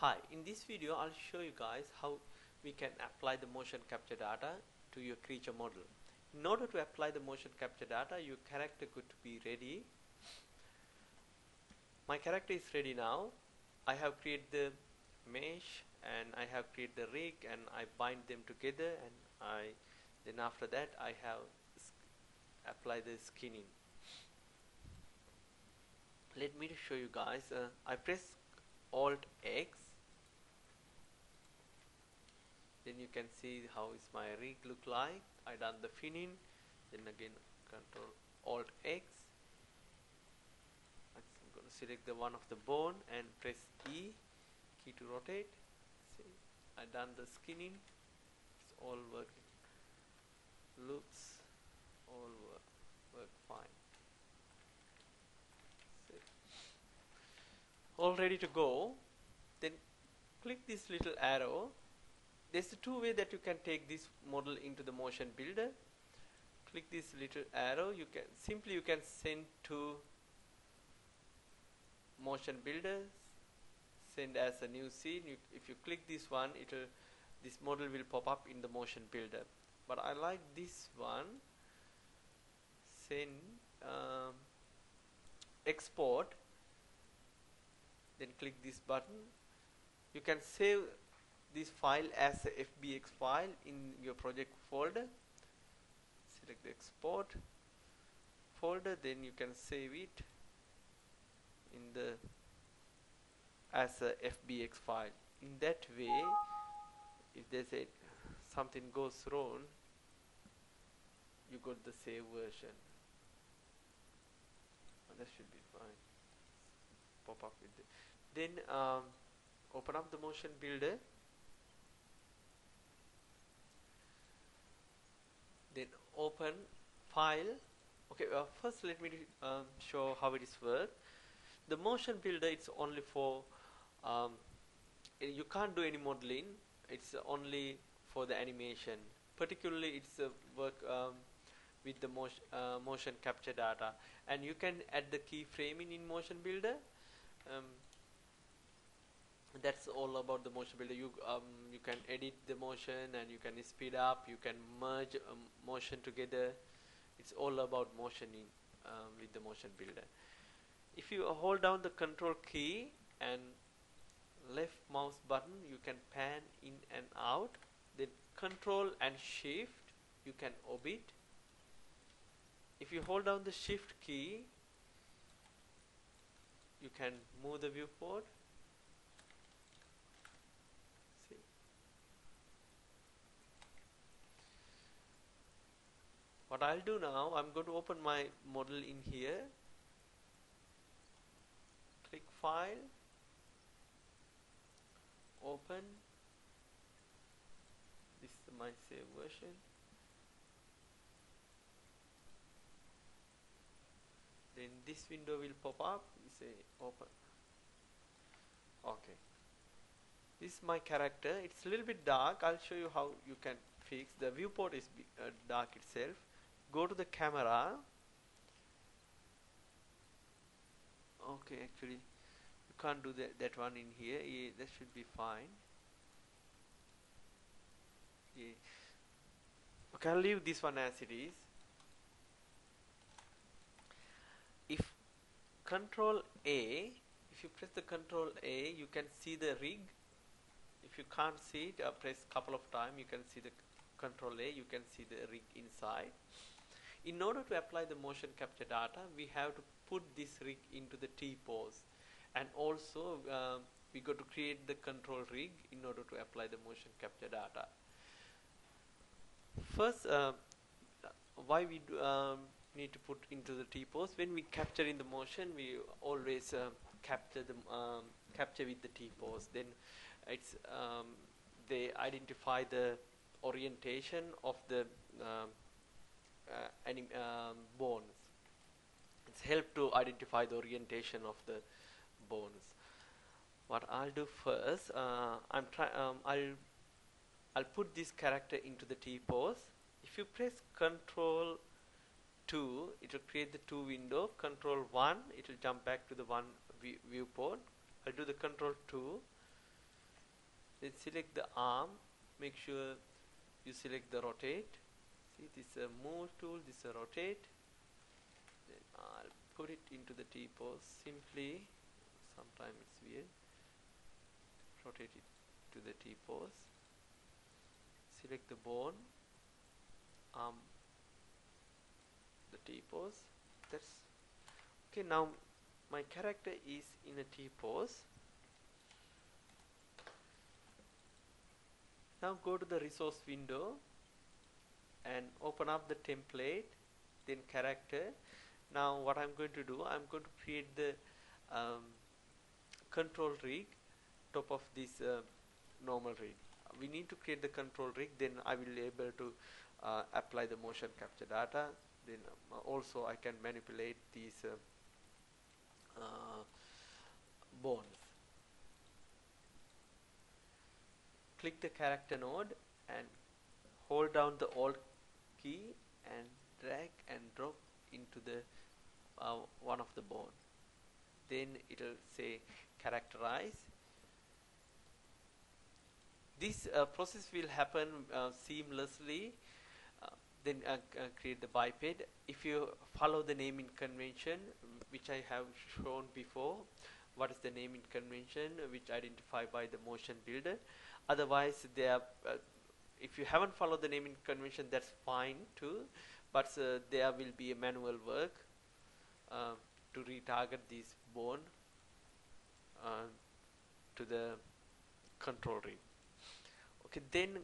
Hi, in this video I'll show you guys how we can apply the motion capture data to your creature model. In order to apply the motion capture data, your character could be ready. My character is ready now. I have created the mesh and I have created the rig and I bind them together, and then after that I have apply the skinning. Let me show you guys. I press Alt X. Then you can see how is my rig look like. I done the finning, then again Control Alt X. I'm going to select the one of the bone and press E key to rotate. See, I done the skinning. It's all working. Looks all work fine. See, all ready to go. Then click this little arrow. There's two ways that you can take this model into the motion builder. Click this little arrow. You can send to motion builder, send as a new scene. If you click this one, this model will pop up in the motion builder. But I like this one. Send export. Then click this button. You can save this file as a FBX file in your project folder. Select the export folder, then you can save it in the as a FBX file. In that way, if there's something goes wrong, you got the save version. That should be fine. Pop up with it. Then open up the motion builder. Then open file. Okay, first let me show how it is work. The motion builder, it's only for you can't do any modeling. It's only for the animation. Particularly, it's work with the motion capture data, and you can add the keyframing in motion builder. That's all about the motion builder. You can edit the motion and you can speed up, you can merge motion together. It's all about motioning with the motion builder. If you hold down the control key and left mouse button, you can pan in and out. Then control and shift, you can orbit. If you hold down the shift key, you can move the viewport. What I'll do now, I'm going to open my model in here. Click File, Open. This is my save version. Then this window will pop up. You say Open. Okay. This is my character. It's a little bit dark. I'll show you how you can fix. The viewport is dark itself. Go to the camera. Okay, actually you can't do that one in here. Yeah, that should be fine. Yeah. Okay, I'll leave this one as it is. If Control A, if you press the Control A, you can see the rig. If you can't see it, press couple of times. You can see the Control A. You can see the rig inside. In order to apply the motion capture data, we have to put this rig into the T-pose, and also we got to create the control rig in order to apply the motion capture data. First, why we need to put into the T-pose? When we capture in the motion, we always capture with the T-pose. Then it's they identify the orientation of the bones. It's help to identify the orientation of the bones. What I'll do first, I'll put this character into the T-pose. If you press Control 2, it will create the 2 window. Control 1, it will jump back to the 1 viewport. I'll do the Control 2. Then select the arm, make sure you select the rotate. See, this is a move tool, this is a rotate. Then I'll put it into the T pose simply. Sometimes it's weird. Rotate it to the T pose. Select the bone, arm, the T pose. That's okay. Now my character is in a T pose. Now go to the resource window and open up the template, then character. Now what I'm going to do, I'm going to create the control rig top of this normal rig. We need to create the control rig, then I will be able to apply the motion capture data. Then also I can manipulate these bones. Click the character node and hold down the Alt key and drag and drop into the one of the bone. Then it will say characterize. This process will happen seamlessly. Then create the biped. If you follow the naming convention, which I have shown before, what is the naming convention which identified by the motion builder. Otherwise, if you haven't followed the naming convention, that's fine too. But there will be a manual work to retarget this bone to the control rig. Okay, then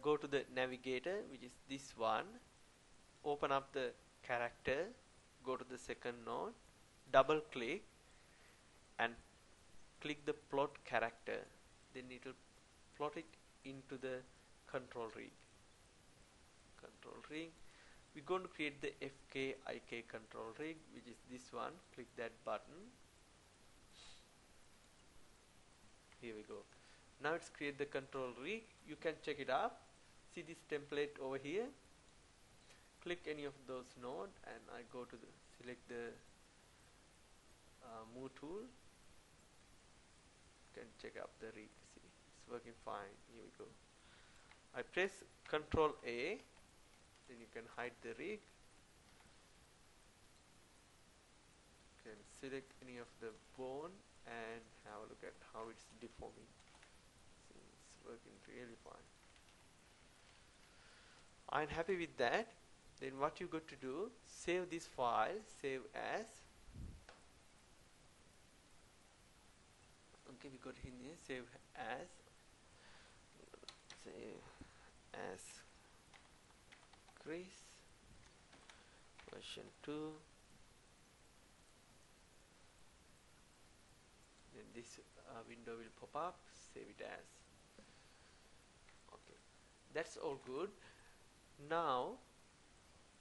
go to the navigator, which is this one. Open up the character, go to the second node, double click and click the plot character. Then it will plot it into the control rig. We're going to create the FKIK control rig, which is this one. Click that button. Here we go. Now it's create the control rig. You can check it up. See this template over here. Click any of those nodes and I go to the select the move tool. You can check up the rig. See, it's working fine. Here we go. I press Control A. Then you can hide the rig. You can select any of the bone and have a look at how it's deforming. See, it's working really fine. I'm happy with that. Then what you got to do, save this file, save as. Okay, we got in here, save as Chris version 2. Then this window will pop up, save it as. Okay, that's all good. Now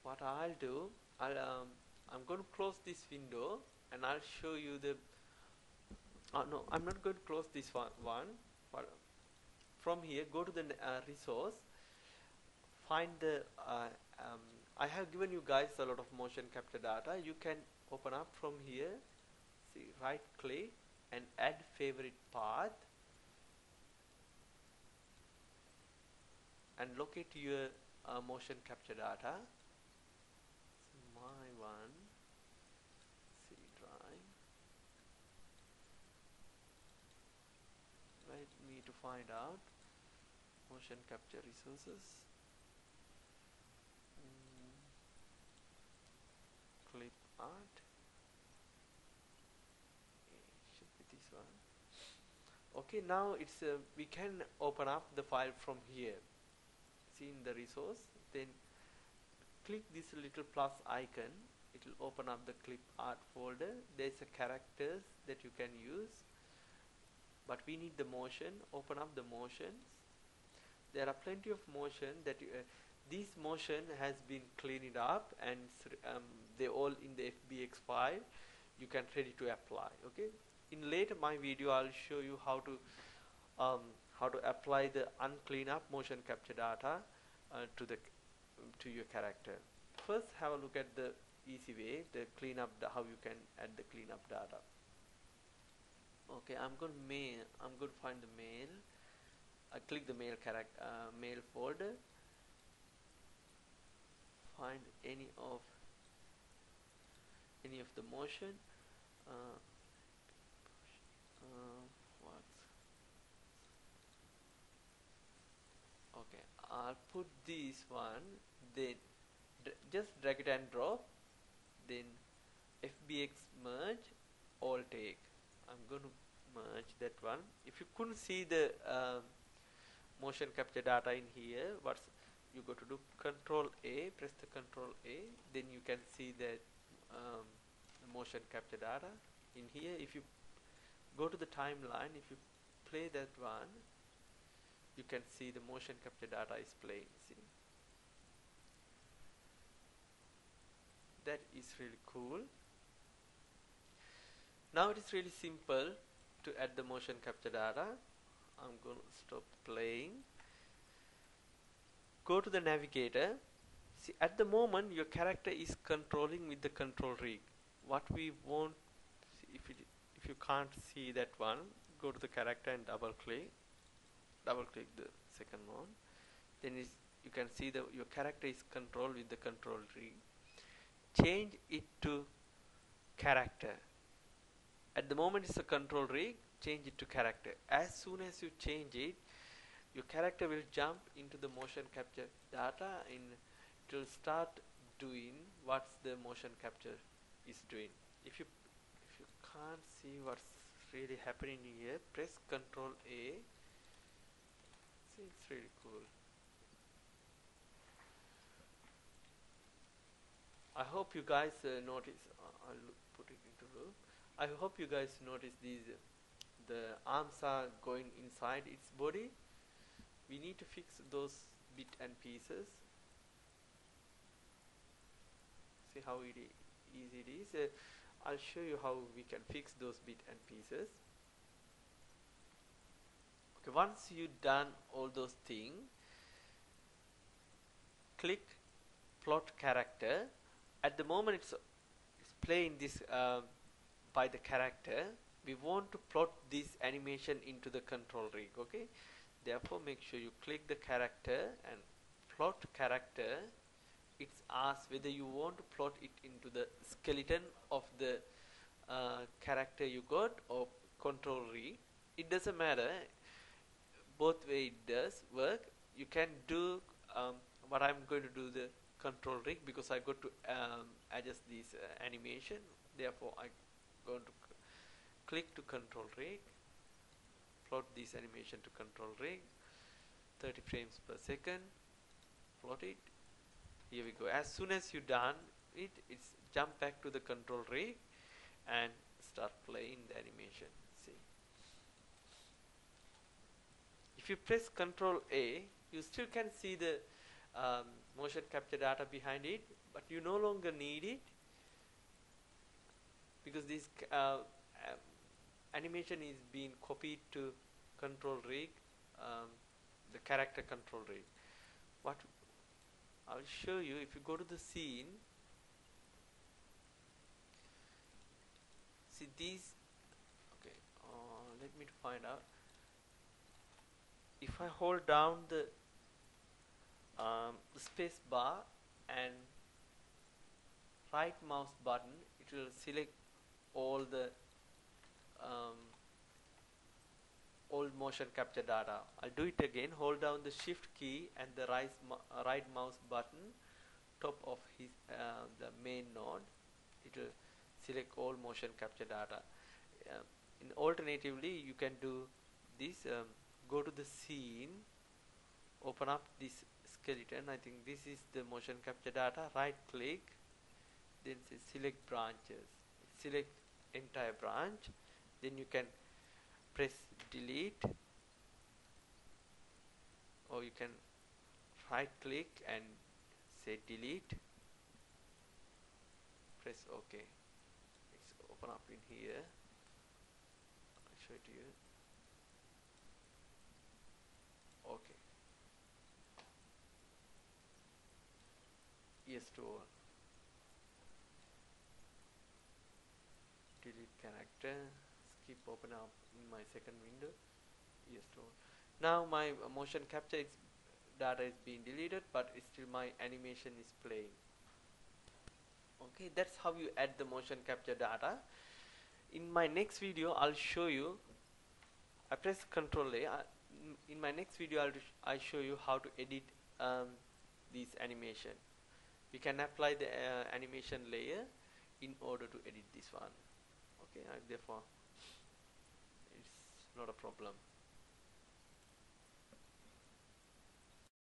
what I'll do, I'm going to close this window and I'll show you the no, I'm not going to close this one. But from here, go to the resource, find the I have given you guys a lot of motion capture data. You can open up from here, see, right click and add favorite path and locate your motion capture data. My one, C drive. Let me to find out motion capture resources. Clip art. Should be this one. Okay, now it's we can open up the file from here. See in the resource, then click this little plus icon. It will open up the clip art folder. There's a characters that you can use, but we need the motion. Open up the motions. There are plenty of motion that this motion has been cleaned up and they're all in the FBX file. You can ready to apply. Okay. In later my video, I'll show you how to apply the unclean up motion capture data to your character. First, have a look at the easy way, the cleanup, how you can add the cleanup data. Okay, I'm going to find the mail. I click the mail folder, find any of the motion. Uh, what? Okay, I'll put this one. Then just drag it and drop. Then FBX merge all take. I'm going to merge that one. If you couldn't see the motion capture data in here, what's you go to do? Control A, press the Control A, then you can see that the motion capture data in here. If you go to the timeline, if you play that one, you can see the motion capture data is playing. See, that is really cool. Now it is really simple to add the motion capture data. I'm going to stop playing. Go to the navigator. See, at the moment your character is controlling with the control rig. What we want, see, if you can't see that one, go to the character and double click the second one. Then you can see your character is controlled with the control rig. Change it to character. At the moment it's a control rig, change it to character. As soon as you change it, your character will jump into the motion capture data and it will start doing what the motion capture is doing. If you can't see what's really happening here, press Control A. See, it's really cool. I hope you guys notice. I'll put it into loop. I hope you guys notice these. The arms are going inside its body. We need to fix those bit and pieces. See how easy it is. I'll show you how we can fix those bit and pieces. Okay, once you've done all those things, click plot character. At the moment it's playing this by the character. We want to plot this animation into the control rig. Okay, therefore make sure you click the character and plot character. It's asked whether you want to plot it into the skeleton of the character you got or control rig. It doesn't matter, both way it does work. You can do what I'm going to do the control rig, because I got to adjust this animation. Therefore I'm going to click to control rig, plot this animation to control rig, 30 frames per second, plot it. Here we go. As soon as you done it, it's jump back to the control rig and start playing the animation. See, if you press Control A, you still can see the motion capture data behind it, but you no longer need it, because this animation is being copied to control rig, the character control rig. What I'll show you, if you go to the scene, see these. Okay, let me find out. If I hold down the space bar and right mouse button, it will select all the old motion capture data. I'll do it again. Hold down the shift key and the right mouse button top of the main node. It will select all motion capture data. Alternatively, you can do this. Go to the scene, open up this skeleton. I think this is the motion capture data. Right click, then say select branches. Select entire branch. Then you can press delete, or you can right click and say delete, press OK. It's open up in here. I'll show it to you. OK. Yes to all. Delete character, skip, open up in my second window. Yes to all. Now my motion capture data is being deleted, but still my animation is playing. Okay, that's how you add the motion capture data. In my next video I'll show you, I press Ctrl A. In my next video I'll show you how to edit this animation. We can apply the animation layer in order to edit this one. Okay, therefore it's not a problem.